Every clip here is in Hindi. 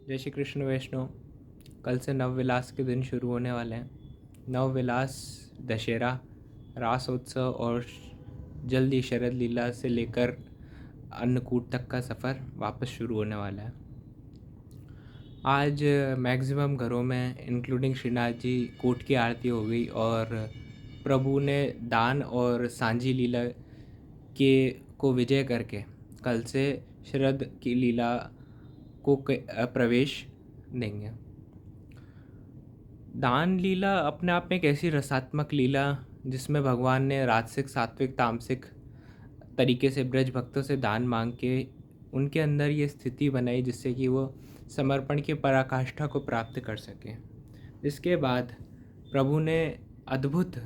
जय श्री कृष्ण वैष्णव। कल से नवविलास के दिन शुरू होने वाले हैं। नवविलास, दशहरा, रासोत्सव और जल्दी शरद लीला से लेकर अन्नकूट तक का सफ़र वापस शुरू होने वाला है। आज मैक्सिमम घरों में इंक्लूडिंग श्रीनाथ जी कूट की आरती हो गई और प्रभु ने दान और सांझी लीला के को विजय करके कल से शरद की लीला को प्रवेश देंगे। दान लीला अपने आप में एक ऐसी रसात्मक लीला जिसमें भगवान ने राजसिक, सात्विक, तामसिक तरीके से ब्रज भक्तों से दान मांग के उनके अंदर ये स्थिति बनाई जिससे कि वो समर्पण की पराकाष्ठा को प्राप्त कर सकें। इसके बाद प्रभु ने अद्भुत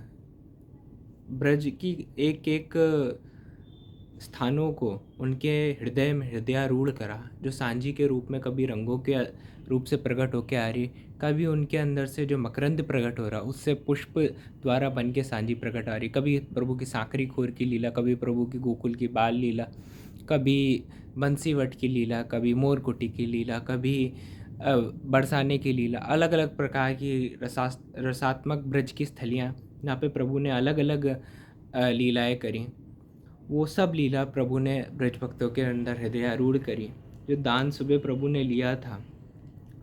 ब्रज की एक एक स्थानों को उनके हृदय में हृदयारूढ़ करा, जो सांझी के रूप में कभी रंगों के रूप से प्रकट होकर आ रही, कभी उनके अंदर से जो मकरंद प्रकट हो रहा उससे पुष्प द्वारा बन के सांझी प्रकट आ रही, कभी प्रभु की सांकरी खोर की लीला, कभी प्रभु की गोकुल की बाल लीला, कभी बंसीवट की लीला, कभी मोरकुटी की लीला, कभी बरसाने की लीला। अलग अलग प्रकार की रसात्मक ब्रज की स्थलियाँ जहाँ पे प्रभु ने अलग अलग लीलाएँ करी, वो सब लीला प्रभु ने ब्रज भक्तों के अंदर हृदयारूढ़ करी। जो दान सुबह प्रभु ने लिया था,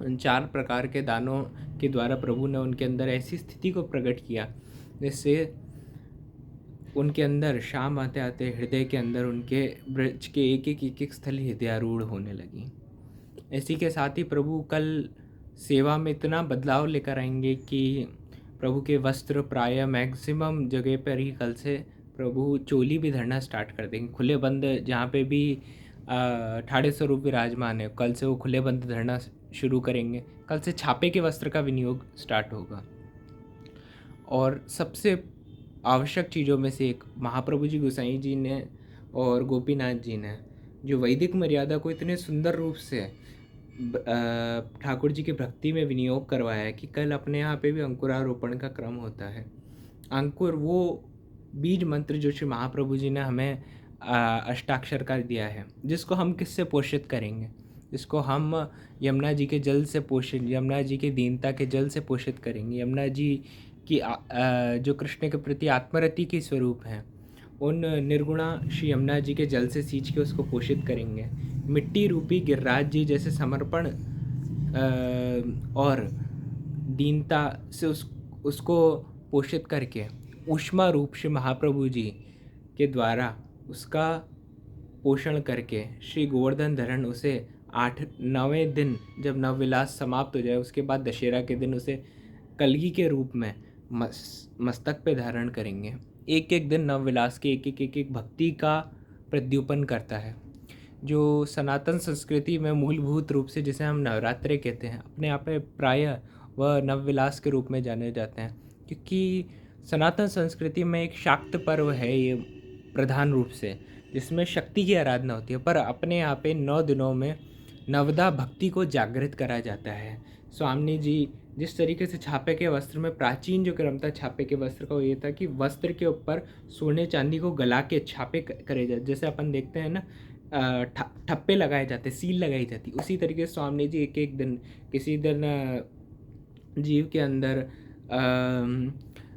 उन 4 प्रकार के दानों के द्वारा प्रभु ने उनके अंदर ऐसी स्थिति को प्रकट किया जिससे उनके अंदर शाम आते आते हृदय के अंदर उनके ब्रज के एक एक स्थल हृदयारूढ़ होने लगी। इसी के साथ ही प्रभु कल सेवा में इतना बदलाव लेकर आएंगे कि प्रभु के वस्त्र प्रायः मैक्सिमम जगह पर ही कल से प्रभु चोली भी धरना स्टार्ट कर देंगे। खुले बंद जहाँ पे भी ठाड़े स्वरूप विराजमान है, कल से वो खुले बंद धरना शुरू करेंगे। कल से छापे के वस्त्र का विनियोग स्टार्ट होगा। और सबसे आवश्यक चीज़ों में से एक, महाप्रभु जी गोसाई जी ने और गोपीनाथ जी ने जो वैदिक मर्यादा को इतने सुंदर रूप से ठाकुर जी की भक्ति में विनियोग करवाया है कि कल अपने यहाँ पे भी अंकुरारोपण का क्रम होता है। अंकुर वो बीज मंत्र जो श्री महाप्रभु जी ने हमें अष्टाक्षर का दिया है, जिसको हम किससे पोषित करेंगे, जिसको हम यमुना जी के जल से पोषित, यमुना जी के दीनता के जल से पोषित करेंगे। यमुना जी की जो कृष्ण के प्रति आत्मरति के स्वरूप हैं, उन निर्गुणा श्री यमुना जी के जल से सींच के उसको पोषित करेंगे। मिट्टी रूपी गिरिराज जी जैसे समर्पण और दीनता से उसको पोषित करके ऊष्मा रूप श्री महाप्रभु जी के द्वारा उसका पोषण करके श्री गोवर्धन धरण उसे 8-9वें दिन जब नवविलास समाप्त हो जाए, उसके बाद दशहरा के दिन उसे कलगी के रूप में मस्तक पे धारण करेंगे। एक एक दिन नवविलास के एक एक भक्ति का प्रद्युपन करता है, जो सनातन संस्कृति में मूलभूत रूप से जिसे हम नवरात्रे कहते हैं, अपने आप में प्रायः वह नवविलास के रूप में जाने जाते हैं, क्योंकि सनातन संस्कृति में एक शाक्त पर्व है ये प्रधान रूप से, जिसमें शक्ति की आराधना होती है, पर अपने यहाँ पे 9 दिनों में नवदा भक्ति को जागृत करा जाता है। स्वामी जी जिस तरीके से छापे के वस्त्र में, प्राचीन जो क्रम था छापे के वस्त्र का, वो ये था कि वस्त्र के ऊपर सोने चांदी को गला के छापे करे जाते, जैसे अपन देखते हैं ना ठप्पे लगाए जाते, सील लगाई जाती, उसी तरीके से स्वामी जी एक एक दिन, किसी दिन जीव के अंदर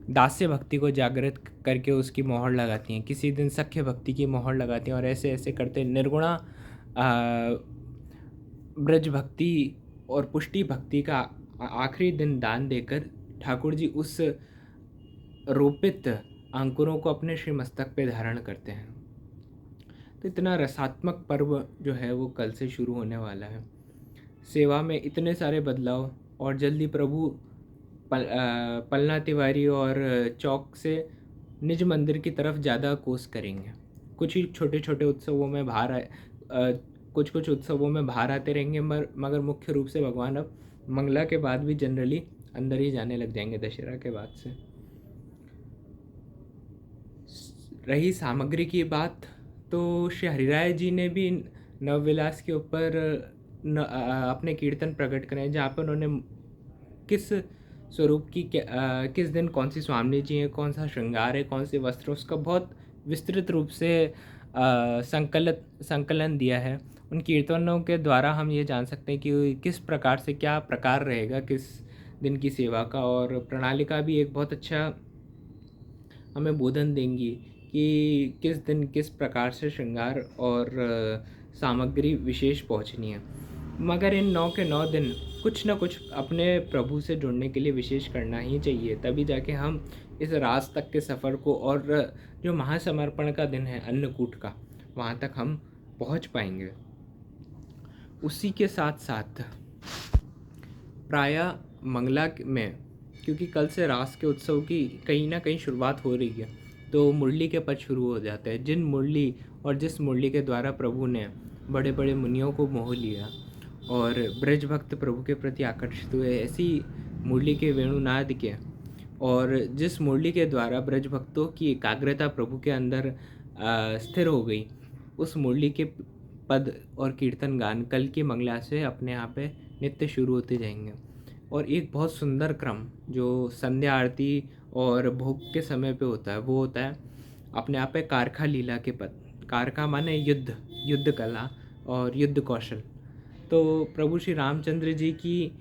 दास्य भक्ति को जागृत करके उसकी मोहर लगाती हैं, किसी दिन सख्य भक्ति की मोहर लगाती हैं, और ऐसे ऐसे करते निर्गुणा ब्रज भक्ति और पुष्टि भक्ति का आखिरी दिन दान देकर ठाकुर जी उस रोपित अंकुरों को अपने श्री मस्तक पे धारण करते हैं। तो इतना रसात्मक पर्व जो है वो कल से शुरू होने वाला है। सेवा में इतने सारे बदलाव, और जल्दी प्रभु पलना तिवारी और चौक से निज मंदिर की तरफ ज़्यादा कोस करेंगे। कुछ ही छोटे छोटे उत्सवों में बाहर कुछ उत्सवों में बाहर आते रहेंगे, मगर मुख्य रूप से भगवान अब मंगला के बाद भी जनरली अंदर ही जाने लग जाएंगे दशहरा के बाद से। रही सामग्री की बात, तो श्री हरिराय जी ने भी नवविलास के ऊपर अपने कीर्तन प्रकट करें, जहाँ पर उन्होंने किस स्वरूप की किस दिन कौन सी स्वामी जी हैं, कौन सा श्रृंगार है, कौन से वस्त्र, उसका बहुत विस्तृत रूप से संकलन दिया है। उन कीर्तनों के द्वारा हम ये जान सकते हैं कि किस प्रकार से क्या प्रकार रहेगा किस दिन की सेवा का, और प्रणालिका भी एक बहुत अच्छा हमें बोधन देंगी कि किस दिन किस प्रकार से श्रृंगार और सामग्री विशेष पहुंचनी है। मगर इन 9 के 9 दिन कुछ ना कुछ अपने प्रभु से जुड़ने के लिए विशेष करना ही चाहिए, तभी जाके हम इस रास तक के सफ़र को, और जो महासमर्पण का दिन है अन्नकूट का, वहाँ तक हम पहुँच पाएंगे। उसी के साथ साथ प्रायः मंगला में, क्योंकि कल से रास के उत्सव की कहीं ना कहीं शुरुआत हो रही है, तो मुरली के पद शुरू हो जाते हैं। जिन मुरली और जिस मुरली के द्वारा प्रभु ने बड़े बड़े मुनियों को मोह लिया और ब्रज भक्त प्रभु के प्रति आकर्षित हुए, ऐसी मुरली के वेणुनाद के, और जिस मुरली के द्वारा ब्रज भक्तों की एकाग्रता प्रभु के अंदर स्थिर हो गई, उस मुरली के पद और कीर्तन गान कल की मंगला से अपने यहाँ पे नित्य शुरू होते जाएंगे। और एक बहुत सुंदर क्रम जो संध्या आरती और भोग के समय पे होता है, वो होता है अपने आप पे कारखा लीला के पद। कारखा माने युद्ध, युद्ध कला और युद्ध कौशल। तो प्रभु श्री रामचंद्र जी की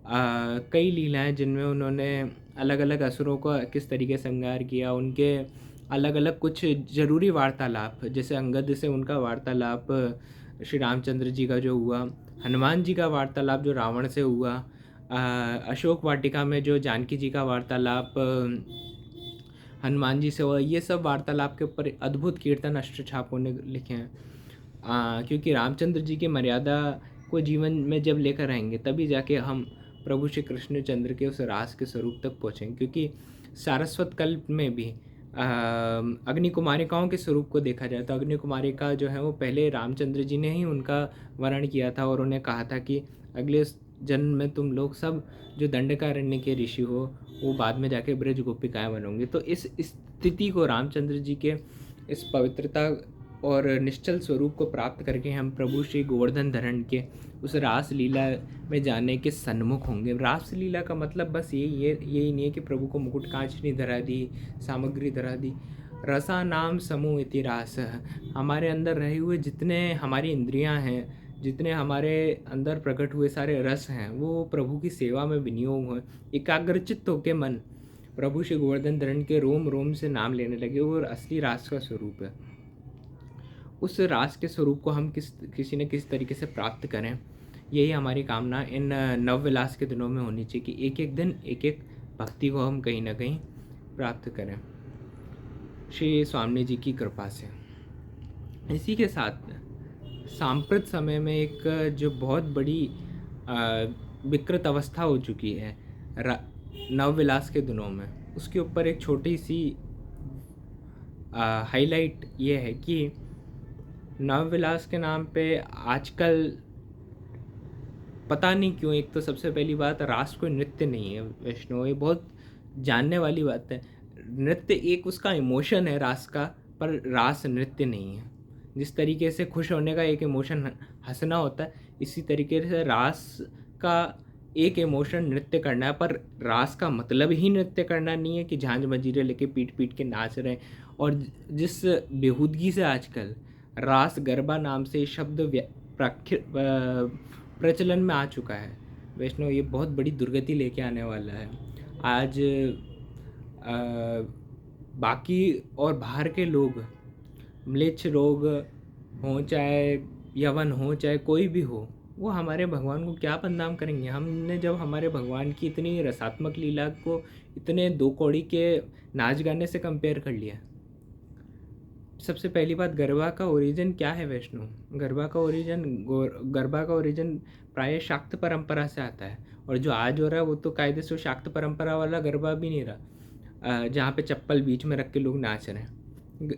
कई लीलाएं जिनमें उन्होंने अलग अलग असुरों का किस तरीके से संहार किया, उनके अलग अलग कुछ ज़रूरी वार्तालाप, जैसे अंगद से उनका वार्तालाप श्री रामचंद्र जी का जो हुआ, हनुमान जी का वार्तालाप जो रावण से हुआ, अशोक वाटिका में जो जानकी जी का वार्तालाप हनुमान जी से हुआ, ये सब वार्तालाप के ऊपर अद्भुत कीर्तन अष्टछापों ने लिखे हैं। क्योंकि रामचंद्र जी की मर्यादा को जीवन में जब लेकर आएंगे, तभी जाके हम प्रभु श्री कृष्णचंद्र के उस रास के स्वरूप तक पहुँचेंगे। क्योंकि सारस्वत कल्प में भी अग्नि कुमारिकाओं के स्वरूप को देखा जाए तो अग्नि कुमारिका जो है वो पहले रामचंद्र जी ने ही उनका वर्ण किया था, और उन्हें कहा था कि अगले जन्म में तुम लोग सब जो दंडकारण्य के ऋषि हो, वो बाद में जाके ब्रज गोपिकाएँ बनोगे। तो इस स्थिति को रामचंद्र जी के इस पवित्रता और निश्चल स्वरूप को प्राप्त करके हम प्रभु श्री गोवर्धन धरण के उस रास लीला में जाने के सन्मुख होंगे। रास लीला का मतलब बस यही नहीं है कि प्रभु को मुकुट कांचनी धरा दी, सामग्री धरा दी। रसा नाम समूह इति रास, हमारे अंदर रहे हुए जितने हमारी इंद्रियां हैं, जितने हमारे अंदर प्रकट हुए सारे रस हैं, वो प्रभु की सेवा में विनियोग हो। एकाग्रचित्त होकर मन प्रभु श्री गोवर्धन धरण के रोम रोम से नाम लेने लगे, और असली रास का स्वरूप है। उस रास के स्वरूप को हम किसी न किसी तरीके से प्राप्त करें, यही हमारी कामना इन नवविलास के दिनों में होनी चाहिए कि एक एक दिन एक एक भक्ति को हम कहीं ना कहीं प्राप्त करें श्री स्वामी जी की कृपा से। इसी के साथ सांप्रत समय में एक जो बहुत बड़ी विकृत अवस्था हो चुकी है नवविलास के दिनों में, उसके ऊपर एक छोटी सी हाईलाइट ये है कि नवविलास के नाम पे आजकल पता नहीं क्यों, एक तो सबसे पहली बात रास कोई नृत्य नहीं है वैष्णव, ये बहुत जानने वाली बात है। नृत्य एक उसका इमोशन है रास का, पर रास नृत्य नहीं है। जिस तरीके से खुश होने का एक इमोशन हंसना होता है, इसी तरीके से रास का एक इमोशन नृत्य करना है, पर रास का मतलब ही नृत्य करना नहीं है कि झांझ मंजीरे लेके पीट पीट के नाच रहे हैं। और जिस बेहूदगी से आजकल रास गरबा नाम से शब्द प्रचलन में आ चुका है वैष्णव, ये बहुत बड़ी दुर्गति लेके आने वाला है। आज बाकी और बाहर के लोग, म्लेच्छ लोग हों चाहे यवन हो चाहे कोई भी हो, वो हमारे भगवान को क्या बदनाम करेंगे। हमने जब हमारे भगवान की इतनी रसात्मक लीला को इतने दो कौड़ी के नाच गाने से कंपेयर कर लिया। सबसे पहली बात, गरबा का ओरिजिन क्या है वैष्णव? गरबा का ओरिजिन प्राय शाक्त परंपरा से आता है, और जो आज हो रहा है वो तो कायदे से शाक्त परंपरा वाला गरबा भी नहीं रहा, जहाँ पे चप्पल बीच में रख के लोग नाच रहे हैं।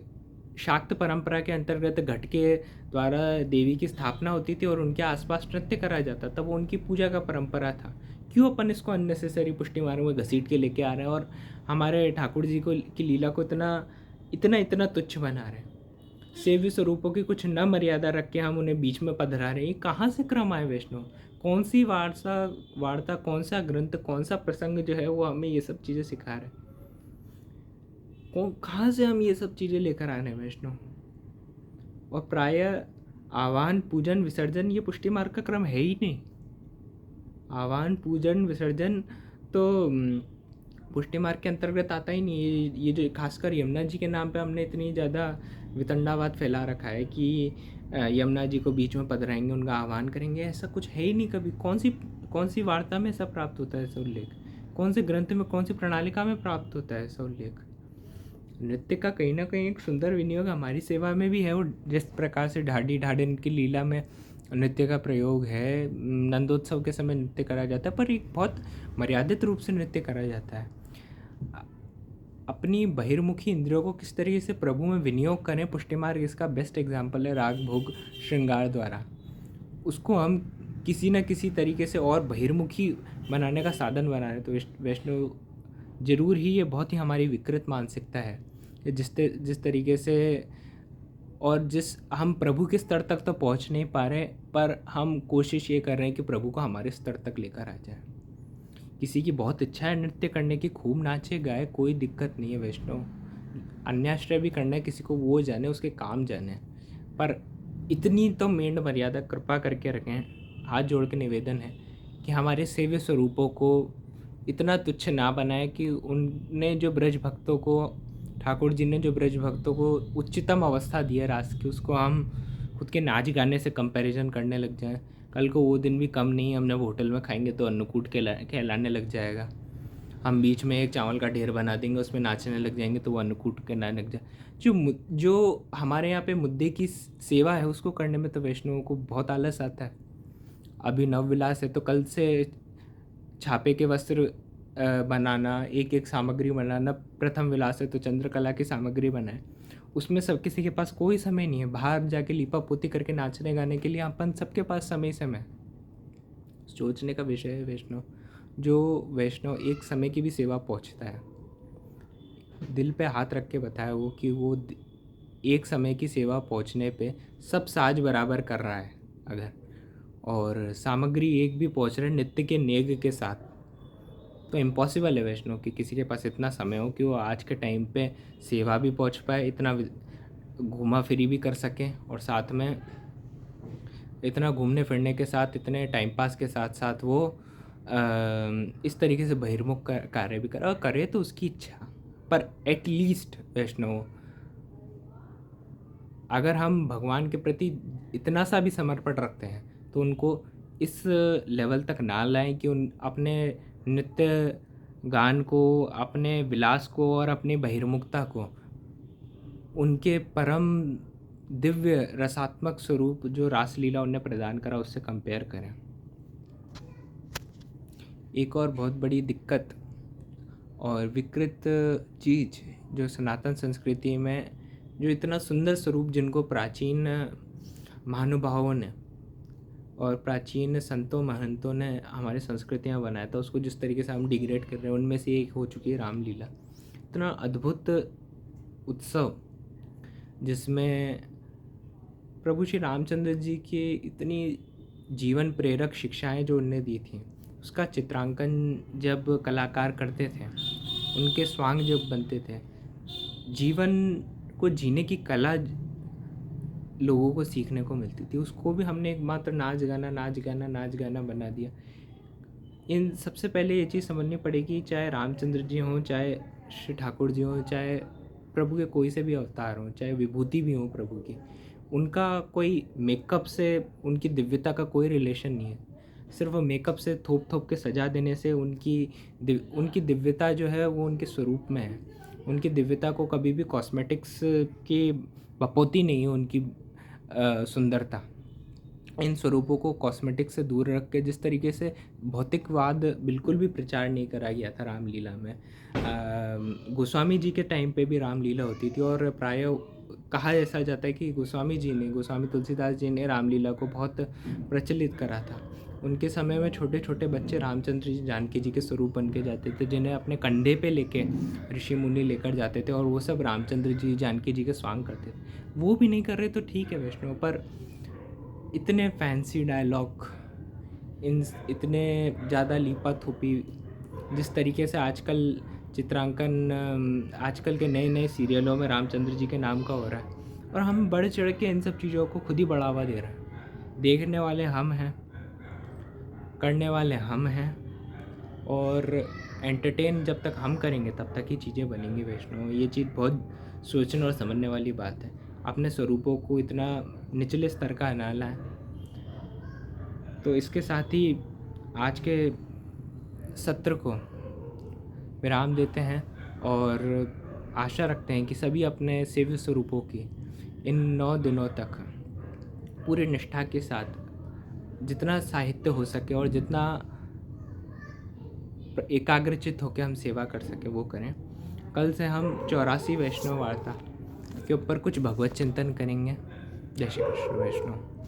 शाक्त परंपरा के अंतर्गत घट के द्वारा देवी की स्थापना होती थी और उनके आसपास नृत्य करा जाता था, वो उनकी पूजा का परंपरा था। क्यों अपन इसको अननेसेसरी पुष्टि मार्ग में घसीट के लेके आ रहे हैं और हमारे ठाकुर जी को की लीला को इतना तुच्छ बना रहे हैं। सेव्य स्वरूपों की कुछ न मर्यादा रख के हम उन्हें बीच में पधरा रहे हैं। कहाँ से क्रम आए वैष्णव? कौन सी वार्ता, कौन सा ग्रंथ, कौन सा प्रसंग जो है वो हमें ये सब चीज़ें सिखा रहे हैं? कहाँ से हम ये सब चीज़ें लेकर आ रहे हैं वैष्णव? और प्रायः आवाहन पूजन विसर्जन ये पुष्टि मार्ग का क्रम है ही नहीं। आवाहन पूजन विसर्जन तो पुष्टि मार्ग के अंतर्गत आता ही नहीं। ये जो खासकर यमुना जी के नाम पे हमने इतनी ज़्यादा वितंडावाद फैला रखा है कि यमुना जी को बीच में पधराएंगे, उनका आह्वान करेंगे, ऐसा कुछ है ही नहीं कभी। कौन सी वार्ता में ऐसा प्राप्त होता है ऐसा उल्लेख? कौन से ग्रंथ में, कौन सी प्रणालिका में प्राप्त होता है ऐसा उल्लेख? नृत्य का कहीं ना कहीं एक सुंदर विनियोग हमारी सेवा में भी है। और जिस प्रकार से ढाडी ढाडन की लीला में नृत्य का प्रयोग है, नंदोत्सव के समय नृत्य करा जाता है, पर एक बहुत मर्यादित रूप से नृत्य करा जाता है। अपनी बहिर्मुखी इंद्रियों को किस तरीके से प्रभु में विनियोग करें, पुष्टि मार्ग इसका बेस्ट एग्जाम्पल है। राग भोग श्रृंगार द्वारा उसको हम किसी न किसी तरीके से और बहिर्मुखी बनाने का साधन बना रहे। तो वैष्णव जरूर ही ये बहुत ही हमारी विकृत मानसिकता है कि जिस तरीके से और जिस हम प्रभु के स्तर तक तो पहुंच नहीं पा रहे, पर हम कोशिश ये कर रहे हैं कि प्रभु को हमारे स्तर तक लेकर आ जाए। किसी की बहुत इच्छा है नृत्य करने की, खूब नाचे गाए, कोई दिक्कत नहीं है वैष्णव। अन्याश्रय भी करना है किसी को, वो जाने, उसके काम जाने, पर इतनी तो मेंढ मर्यादा कृपा करके रखें। हाथ जोड़ के निवेदन है कि हमारे सेव्य स्वरूपों को इतना तुच्छ ना बनाए कि उनने जो ब्रज भक्तों को, ठाकुर जी ने जो ब्रज भक्तों को उच्चतम अवस्था दी है रास की, उसको हम खुद के नाच गाने से कंपैरिजन करने लग जाएं। कल को वो दिन भी कम नहीं, हमने होटल में खाएंगे तो अन्नकूट कहलाने लग जाएगा। हम बीच में एक चावल का ढेर बना देंगे, उसमें नाचने लग जाएंगे तो वो अन्नकूट कहलाने लग जाए। जो हमारे यहाँ पे मुद्दे की सेवा है उसको करने में तो वैष्णवों को बहुत आलस आता है। अभी नवविलास है तो कल से छापे के वस्त्र बनाना, एक एक सामग्री बनाना। प्रथम विलास है तो चंद्रकला की सामग्री बनाए। उसमें सब किसी के पास कोई समय नहीं है। बाहर जाके लिपा पोती करके नाचने गाने के लिए अपन सबके पास समय सोचने का विषय है वैष्णव। जो वैष्णव एक समय की भी सेवा पहुंचता है, दिल पे हाथ रख के बताया वो कि वो एक समय की सेवा पहुंचने पे सब साज बराबर कर रहा है अगर, और सामग्री एक भी पहुंच रहे नित्य के नेग के साथ, तो इम्पॉसिबल है वैष्णव कि किसी के पास इतना समय हो कि वो आज के टाइम पे सेवा भी पहुंच पाए, इतना घूमा फिरी भी कर सकें, और साथ में इतना घूमने फिरने के साथ, इतने टाइम पास के साथ साथ वो इस तरीके से बहिर्मुख कार्य भी करे, और करे तो उसकी इच्छा। पर एटलीस्ट वैष्णव, अगर हम भगवान के प्रति इतना सा भी समर्पण रखते हैं तो उनको इस लेवल तक ना लाएं कि उन अपने नृत्य गान को, अपने विलास को और अपनी बहिर्मुखता को उनके परम दिव्य रसात्मक स्वरूप जो रासलीला उन्हें प्रदान करा उससे कंपेयर करें। एक और बहुत बड़ी दिक्कत और विकृत चीज़ जो सनातन संस्कृति में, जो इतना सुंदर स्वरूप जिनको प्राचीन महानुभावों ने और प्राचीन संतों महंतों ने हमारी संस्कृतियाँ बनाया था, उसको जिस तरीके से हम डिग्रेड कर रहे हैं, उनमें से एक हो चुकी है रामलीला। इतना अद्भुत उत्सव जिसमें प्रभु श्री रामचंद्र जी की इतनी जीवन प्रेरक शिक्षाएं जो उनने दी थी, उसका चित्रांकन जब कलाकार करते थे, उनके स्वांग जब बनते थे, जीवन को जीने की कला लोगों को सीखने को मिलती थी, उसको भी हमने एकमात्र नाच गाना बना दिया। इन सबसे पहले ये चीज़ समझनी पड़ेगी, चाहे रामचंद्र जी हों, चाहे श्री ठाकुर जी हों, चाहे प्रभु के कोई से भी अवतार हों, चाहे विभूति भी हों प्रभु की, उनका कोई मेकअप से उनकी दिव्यता का कोई रिलेशन नहीं है। सिर्फ मेकअप से थोप के सजा देने से उनकी दिव्यता जो है वो उनके स्वरूप में है। उनकी दिव्यता को कभी भी कॉस्मेटिक्स की बपौती नहीं है उनकी सुंदरता। इन स्वरूपों को कॉस्मेटिक्स से दूर रख के, जिस तरीके से भौतिकवाद बिल्कुल भी प्रचार नहीं करा गया था रामलीला में। गोस्वामी जी के टाइम पे भी रामलीला होती थी, और प्रायः कहा ऐसा जाता है कि गोस्वामी तुलसीदास जी ने रामलीला को बहुत प्रचलित करा था। उनके समय में छोटे छोटे बच्चे रामचंद्र जी जानकी जी के स्वरूप बन के जाते थे, जिन्हें अपने कंधे पे लेके ऋषि मुनि लेकर जाते थे, और वो सब रामचंद्र जी जानकी जी के स्वांग करते थे। वो भी नहीं कर रहे तो ठीक है वैष्णव, पर इतने फैंसी डायलॉग, इतने ज़्यादा लीपा थोपी, जिस तरीके से आजकल चित्रांकन आजकल के नए नए सीरियलों में रामचंद्र जी के नाम का हो रहा है, और हम बढ़ चढ़ के इन सब चीज़ों को खुद ही बढ़ावा दे रहे हैं। देखने वाले हम हैं, करने वाले हम हैं, और एंटरटेन जब तक हम करेंगे तब तक ही चीज़ें बनेंगी वैष्णव। ये चीज़ बहुत सोचने और समझने वाली बात है। अपने स्वरूपों को इतना निचले स्तर का ना लाएं। तो इसके साथ ही आज के सत्र को विराम देते हैं और आशा रखते हैं कि सभी अपने सेव्य स्वरूपों की इन 9 दिनों तक पूरी निष्ठा के साथ जितना साहित्य हो सके और जितना एकाग्रचित होकर हम सेवा कर सके वो करें। कल से हम 84 वैष्णव वार्ता के ऊपर कुछ भगवत चिंतन करेंगे। जय श्री कृष्ण वैष्णव।